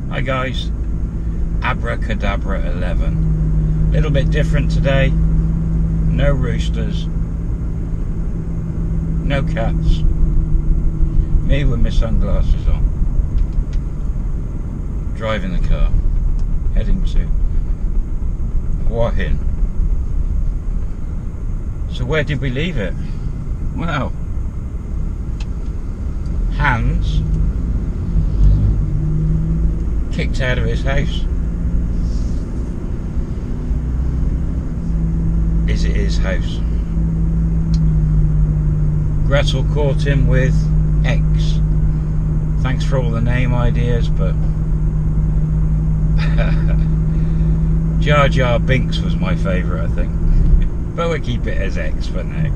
Hi guys, Abracadabra 11. Little bit different today. No roosters, no cats. Me with my sunglasses on, driving the car, heading to Wahin. So where did we leave it? Well, Hans kicked out of his house. Is it his house? Gretel caught him with X. Thanks for all the name ideas, but Jar Jar Binks was my favourite, I think. But we'll keep it as X for now.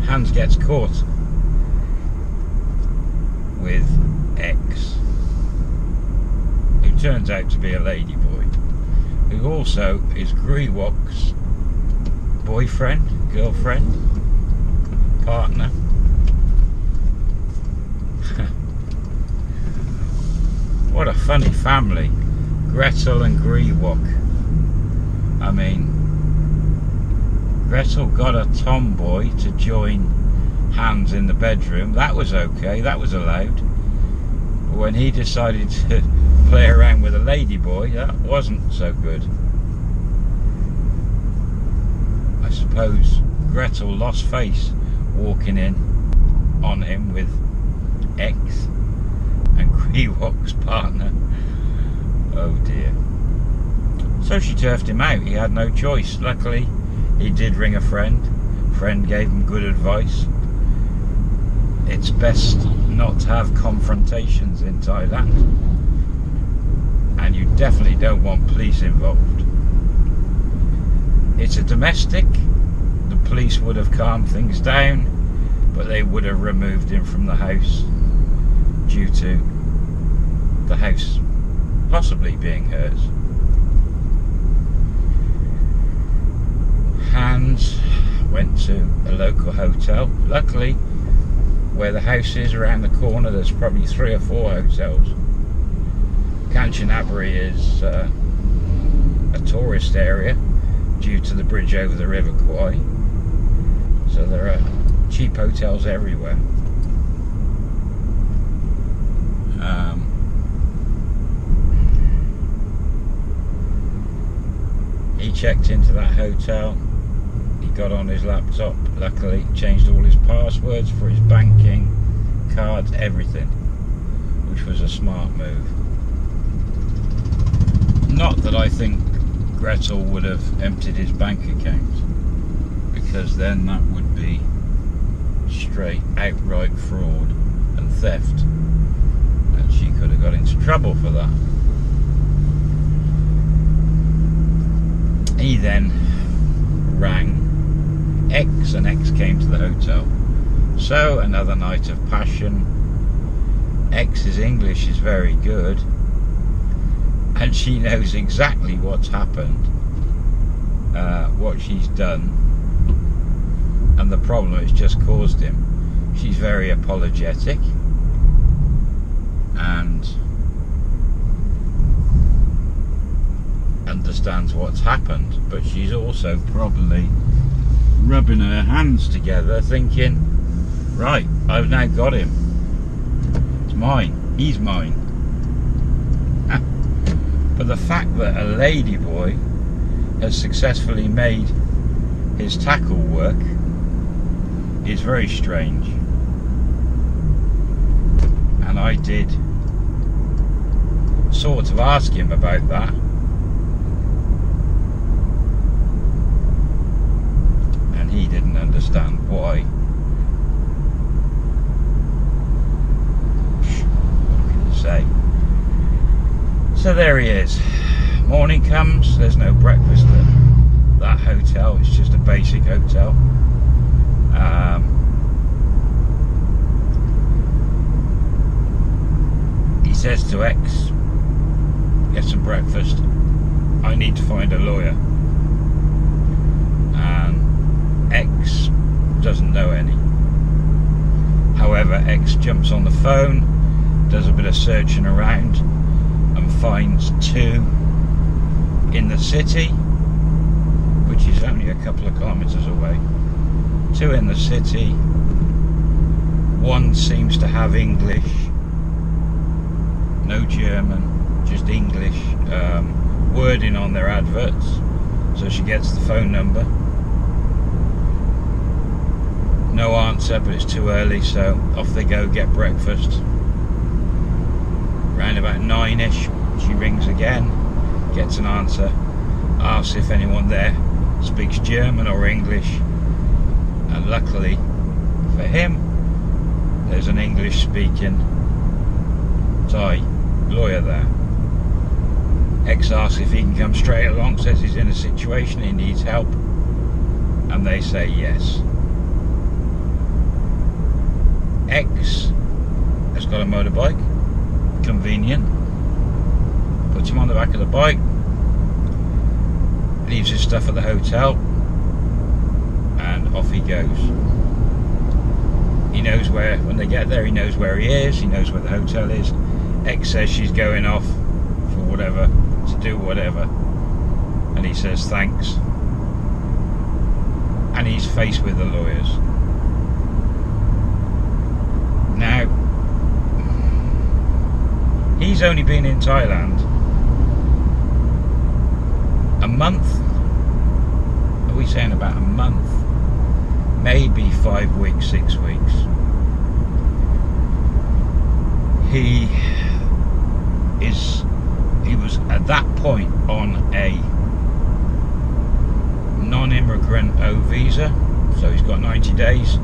Hans gets caught with X, who turns out to be a ladyboy, who also is Greewalk's boyfriend, girlfriend, partner. What a funny family, Gretel and Greewalk. I mean, Gretel got a tomboy to join Hans in the bedroom. That was okay, that was allowed. But when he decided to play around with a ladyboy, that wasn't so good. I suppose Gretel lost face walking in on him with X and Greewalk's partner. Oh dear. So she turfed him out. He had no choice. Luckily, he did ring a friend. Friend gave him good advice. It's best not to have confrontations in Thailand, and you definitely don't want police involved. It's a domestic. The police would have calmed things down, but they would have removed him from the house due to the house possibly being hers. Hans went to a local hotel. Luckily, where the house is around the corner, there's probably 3 or 4 hotels. Kanchanaburi is a tourist area due to the bridge over the River Kwai, so there are cheap hotels everywhere. He checked into that hotel. He got on his laptop, luckily changed all his passwords for his banking, cards, everything, which was a smart move. Not that I think Gretel would have emptied his bank account, because then that would be straight outright fraud and theft, and she could have got into trouble for that. He then rang X, and X came to the hotel. So another night of passion. X's English is very good, and she knows exactly what's happened, what she's done, and the problem it's just caused him. She's very apologetic and understands what's happened, but she's also probably rubbing her hands together thinking, right, I've now got him, it's mine, he's mine. But the fact that a ladyboy has successfully made his tackle work is very strange, and I did sort of ask him about that, and he didn't understand why. What can you say? So there he is. Morning comes, there's no breakfast at that hotel, it's just a basic hotel. He says to X, get some breakfast, I need to find a lawyer. And X doesn't know any. However, X jumps on the phone does a bit of searching around and finds 2 in the city, which is only a couple of kilometres away. 2 in the city. One seems to have English, no German, just English wording on their adverts. So she gets the phone number. No answer, but it's too early, so off they go, get breakfast. Round about 9ish, she rings again, gets an answer, asks if anyone there speaks German or English, and luckily for him, there's an English speaking Thai lawyer there. X asks if he can come straight along, says he's in a situation, he needs help, and they say yes. X has got a motorbike, convenient, puts him on the back of the bike, leaves his stuff at the hotel, and off he goes. He knows where, when they get there, he knows where he is, he knows where the hotel is. X says she's going off for whatever, to do whatever, and he says thanks, and he's faced with the lawyers. Now, he's only been in Thailand a month. Are we saying about a month? Maybe 5 weeks, 6 weeks. He was at that point on a non-immigrant O visa, so he's got 90 days,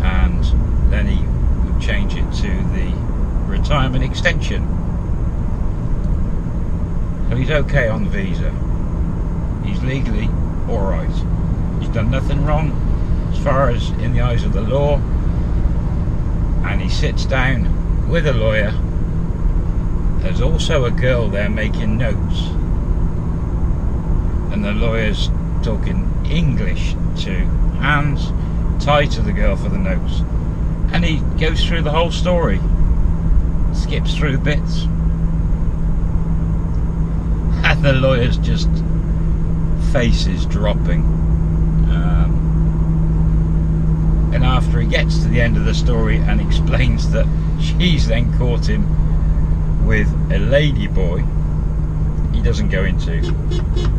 and then he would change it to the retirement extension. So he's okay on the visa. He's legally alright. He's done nothing wrong as far as in the eyes of the law, and he sits down with a lawyer. There's also a girl there making notes, and the lawyer's talking English to hands, Thai to the girl for the notes, and he goes through the whole story, skips through bits, and the lawyer's just face is dropping. And after he gets to the end of the story and explains that she's then caught him with a lady boy, he doesn't go into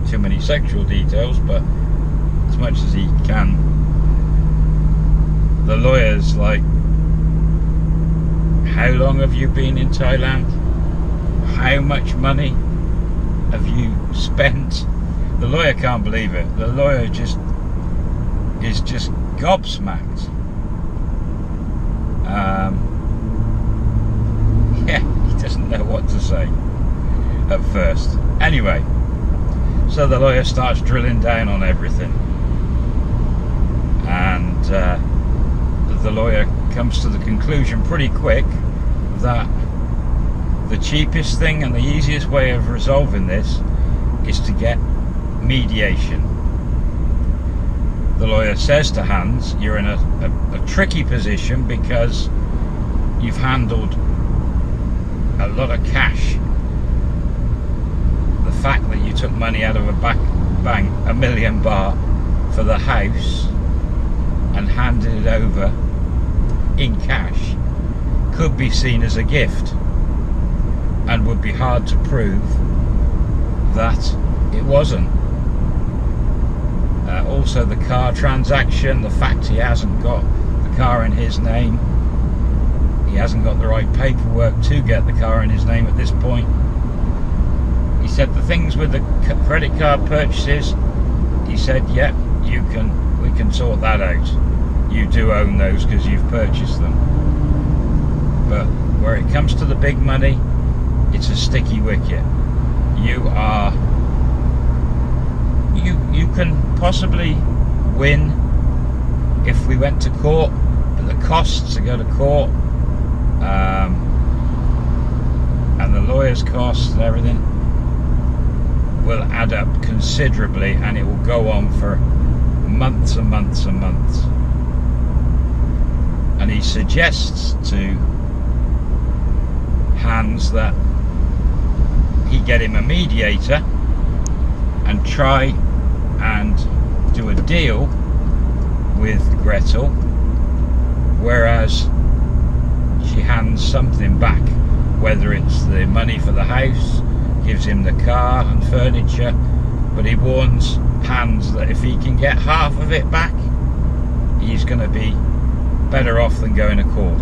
too many sexual details, but as much as he can, the lawyer's like, how long have you been in Thailand? How much money have you spent? The lawyer can't believe it. The lawyer is just gobsmacked. Yeah, he doesn't know what to say at first. Anyway, so the lawyer starts drilling down on everything, and the lawyer comes to the conclusion pretty quick that the cheapest thing and the easiest way of resolving this is to get mediation. The lawyer says to Hans, you're in a tricky position because you've handled a lot of cash. The fact that you took money out of a bank, $1 million baht for the house, and handed it over in cash, could be seen as a gift, and would be hard to prove that it wasn't. Also the car transaction, the fact he hasn't got the car in his name, he hasn't got the right paperwork to get the car in his name at this point. He said the things with the credit card purchases, he said, yeah, we can sort that out. You do own those because you've purchased them. But where it comes to the big money, it's a sticky wicket. You can possibly win if we went to court, but the costs to go to court, and the lawyer's costs and everything will add up considerably, and it will go on for months and months and months. And he suggests to Hans that he get him a mediator and try and do a deal with Gretel, whereas she hands something back, whether it's the money for the house, gives him the car and furniture, but he warns Hans that if he can get half of it back, he's going to be better off than going to court.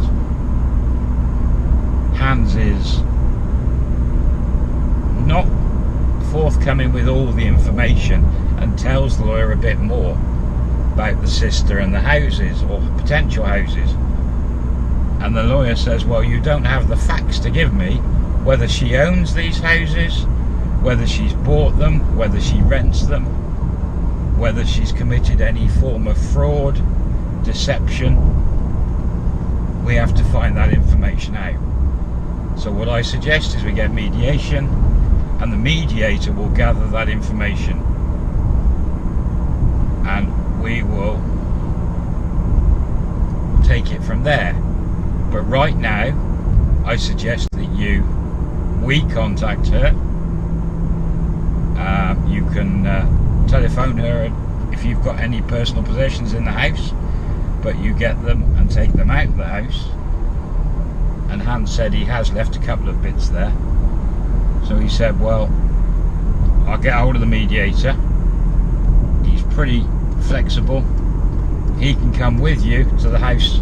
Hans is not forthcoming with all the information and tells the lawyer a bit more about the sister and the houses, or potential houses. And the lawyer says, well, you don't have the facts to give me, whether she owns these houses, whether she's bought them, whether she rents them, whether she's committed any form of fraud, deception. We have to find that information out. So what I suggest is we get mediation, and the mediator will gather that information, and we will take it from there. But right now I suggest that we contact her. You can telephone her if you've got any personal possessions in the house, but you get them and take them out of the house. And Hans said he has left a couple of bits there, so he said, well, I'll get hold of the mediator. He's pretty flexible. He can come with you to the house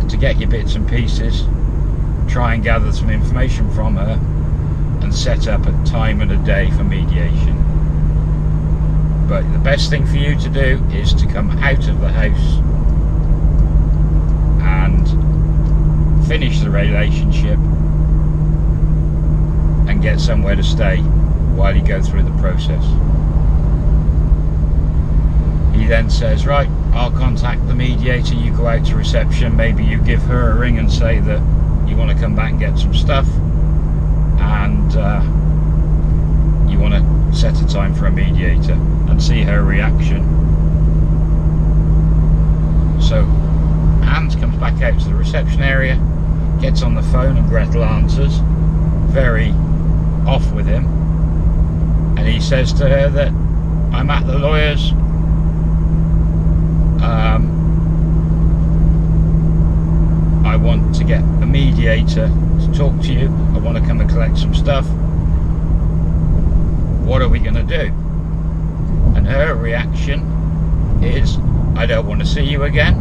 to get your bits and pieces, try and gather some information from her, and set up a time and a day for mediation. But the best thing for you to do is to come out of the house and finish the relationship and get somewhere to stay while you go through the process. He then says, right, I'll contact the mediator, you go out to reception, maybe you give her a ring and say that you want to come back and get some stuff, and you want to set a time for a mediator and see her reaction. So Hans comes back out to the reception area, gets on the phone, and Gretel answers, very off with him, and he says to her that I'm at the lawyer's, I want to get a mediator to talk to you, I want to come and collect some stuff, what are we going to do? And her reaction is, I don't want to see you again,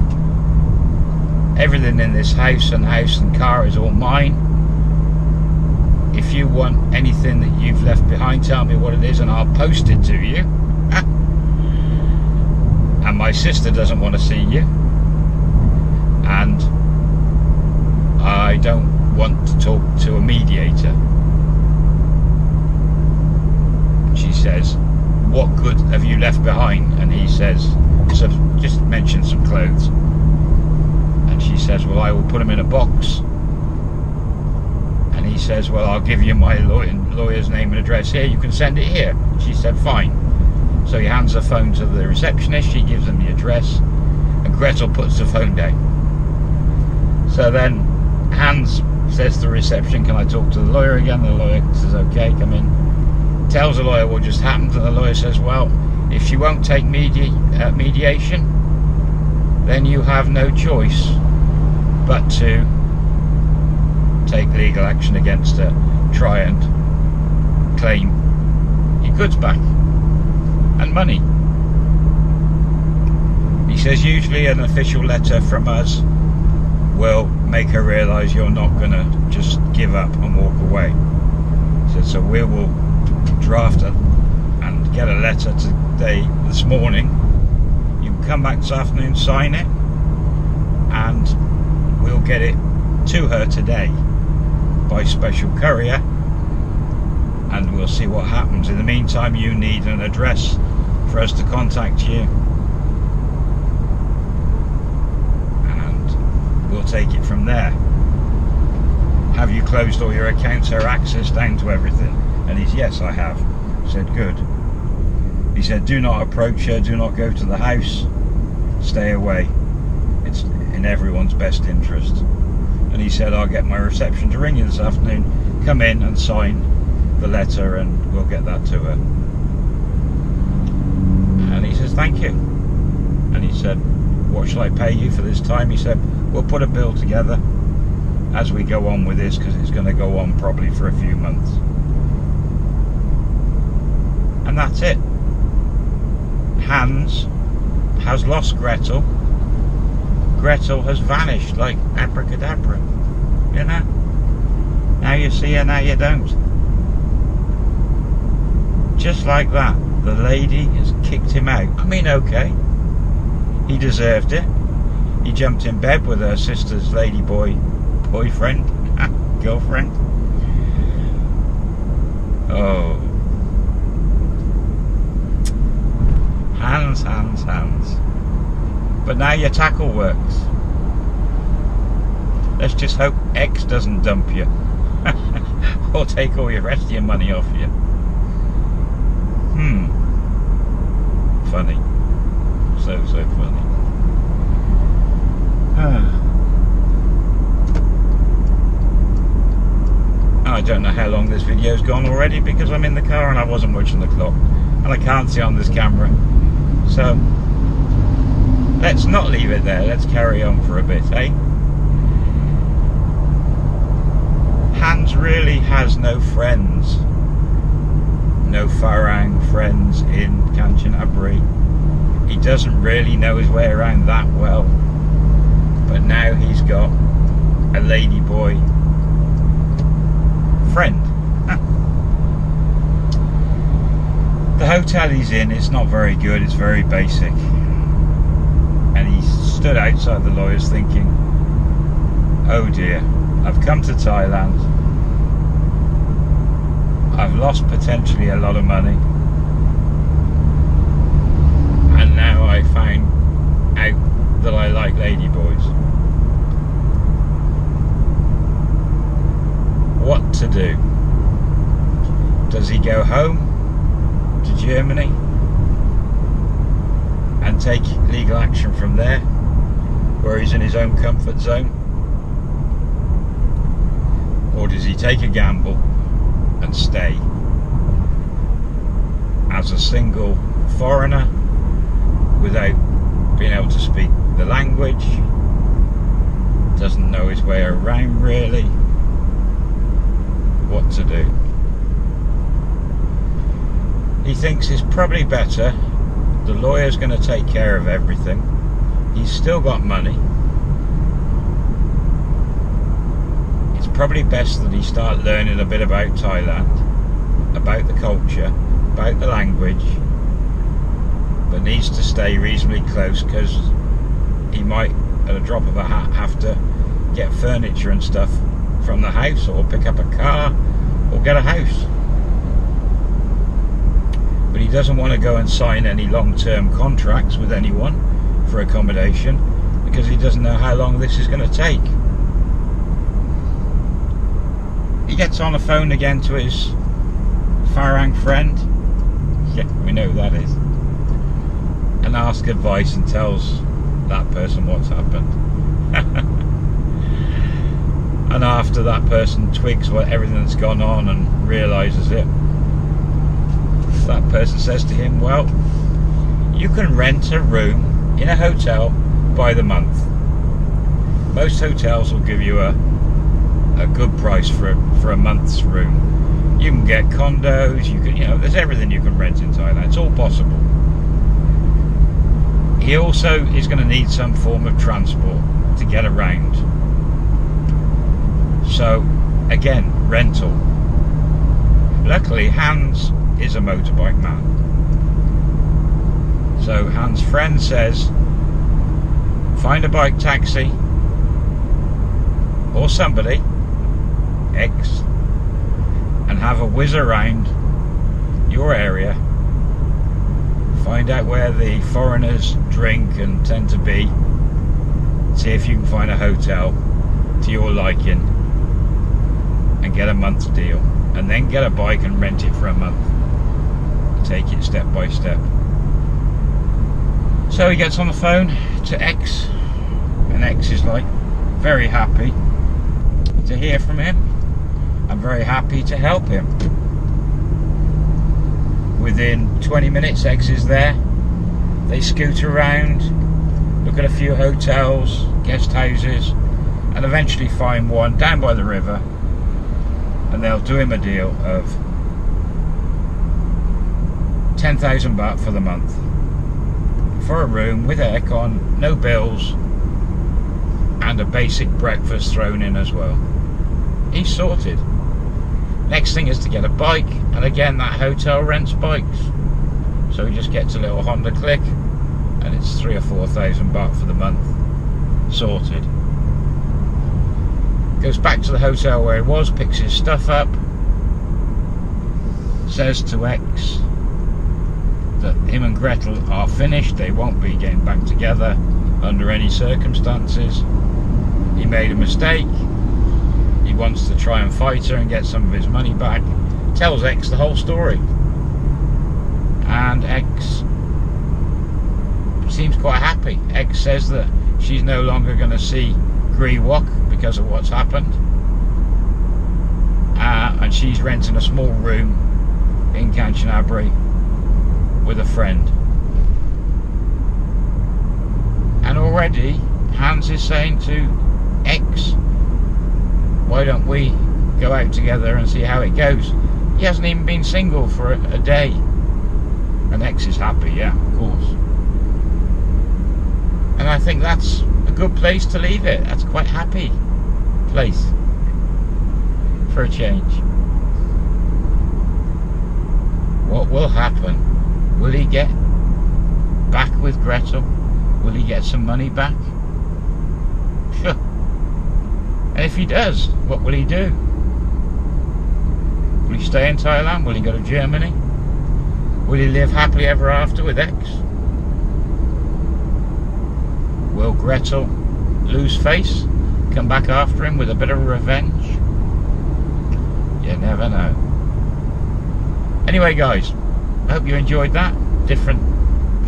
everything in this house and car is all mine. If you want anything that you've left behind, tell me what it is and I'll post it to you. And my sister doesn't want to see you, and I don't want to talk to a mediator. She says, what good have you left behind? And he says, so just mention some clothes. And she says, well, I will put them in a box. And he says, well, I'll give you my lawyer's name and address here, you can send it here. She said, fine. So he hands the phone to the receptionist, she gives him the address, and Gretel puts the phone down. So then Hans says to the reception, can I talk to the lawyer again? The lawyer says, okay, come in. Tells the lawyer what just happened, and the lawyer says, well, if she won't take mediation, then you have no choice but to take legal action against her, try and claim your goods back and money. He says usually an official letter from us will make her realise you're not going to just give up and walk away. He said, so we will draft it and get a letter this morning. You can come back this afternoon, sign it, and we'll get it to her today by special courier, and we'll see what happens. In the meantime, you need an address for us to contact you, and we'll take it from there. Have you closed all your accounts, her access down to everything? And he's, yes, I have. I said, good. He said, do not approach her, do not go to the house, stay away. It's in everyone's best interest. and he said, I'll get my reception to ring you this afternoon, come in and sign the letter and we'll get that to her. And he says, thank you. And he said, what shall I pay you for this time? He said, we'll put a bill together as we go on with this, because it's going to go on probably for a few months. And that's it. Hans has lost Gretel. Gretel has vanished like abracadabra, you know. Now you see her, now you don't. Just like that, the lady has kicked him out. I mean, okay, he deserved it. He jumped in bed with her sister's boyfriend, girlfriend. Oh, Hans. But now your tackle works. Let's just hope X doesn't dump you or take all your rest of your money off you. Funny. So funny. I don't know how long this video's gone already, because I'm in the car and I wasn't watching the clock and I can't see on this camera. So let's not leave it there, let's carry on for a bit, eh? Hans really has no friends, no Farang friends in Kanchanaburi. He doesn't really know his way around that well, but now he's got a ladyboy friend. The hotel he's in is not very good, it's very basic. And he stood outside the lawyers thinking, oh dear, I've come to Thailand, I've lost potentially a lot of money, and now I find out that I like ladyboys. What to do? Does he go home to Germany and take legal action from there, where he's in his own comfort zone? Or does he take a gamble and stay as a single foreigner without being able to speak the language, doesn't know his way around really? What to do? He thinks it's probably better, the lawyer's going to take care of everything, he's still got money, it's probably best that he start learning a bit about Thailand, about the culture, about the language, but needs to stay reasonably close, because he might at a drop of a hat have to get furniture and stuff from the house, or pick up a car, or get a house. But he doesn't want to go and sign any long-term contracts with anyone for accommodation, because he doesn't know how long this is going to take. He gets on the phone again to his Farang friend, yeah, we know who that is, and asks advice and tells that person what's happened. And after that person twigs what everything that's gone on and realises it, that person says to him, well, you can rent a room in a hotel by the month. Most hotels will give you a good price for a month's room. You can get condos, you can, there's everything you can rent in Thailand. It's all possible. He also is going to need some form of transport to get around. So again, rental. Luckily Hans is a motorbike man. So Hans' friend says, find a bike taxi or somebody, X, and have a whiz around your area, find out where the foreigners drink and tend to be, see if you can find a hotel to your liking and get a month's deal, and then get a bike and rent it for a month. Take it step by step. So he gets on the phone to X, and X is like very happy to hear from him. I'm very happy to help him. Within 20 minutes, X is there. They scoot around, look at a few hotels, guest houses, and eventually find one down by the river, and they'll do him a deal of 10,000 baht for the month for a room with aircon, no bills, and a basic breakfast thrown in as well. He's sorted. Next thing is to get a bike, and again that hotel rents bikes, so he just gets a little Honda Click, and it's 3,000 or 4,000 baht for the month. Sorted. Goes back to the hotel where he was, picks his stuff up, says to X that him and Gretel are finished, they won't be getting back together under any circumstances. He made a mistake, he wants to try and fight her and get some of his money back. Tells X the whole story, and X seems quite happy. X says that she's no longer going to see Wok because of what's happened, and she's renting a small room in Kanchanaburi with a friend. And already Hans is saying to X, why don't we go out together and see how it goes? He hasn't even been single for a day, and X is happy. Yeah, of course. And I think that's a good place to leave it. That's quite happy place for a change. What will happen? Will he get back with Gretel? Will he get some money back? Sure. And if he does, what will he do? Will he stay in Thailand? Will he go to Germany? Will he live happily ever after with X? Will Gretel lose face? Come back after him with a bit of revenge? You never know. Anyway guys, I hope you enjoyed that. Different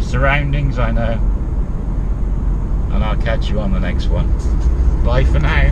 surroundings, I know. And I'll catch you on the next one. Bye for now.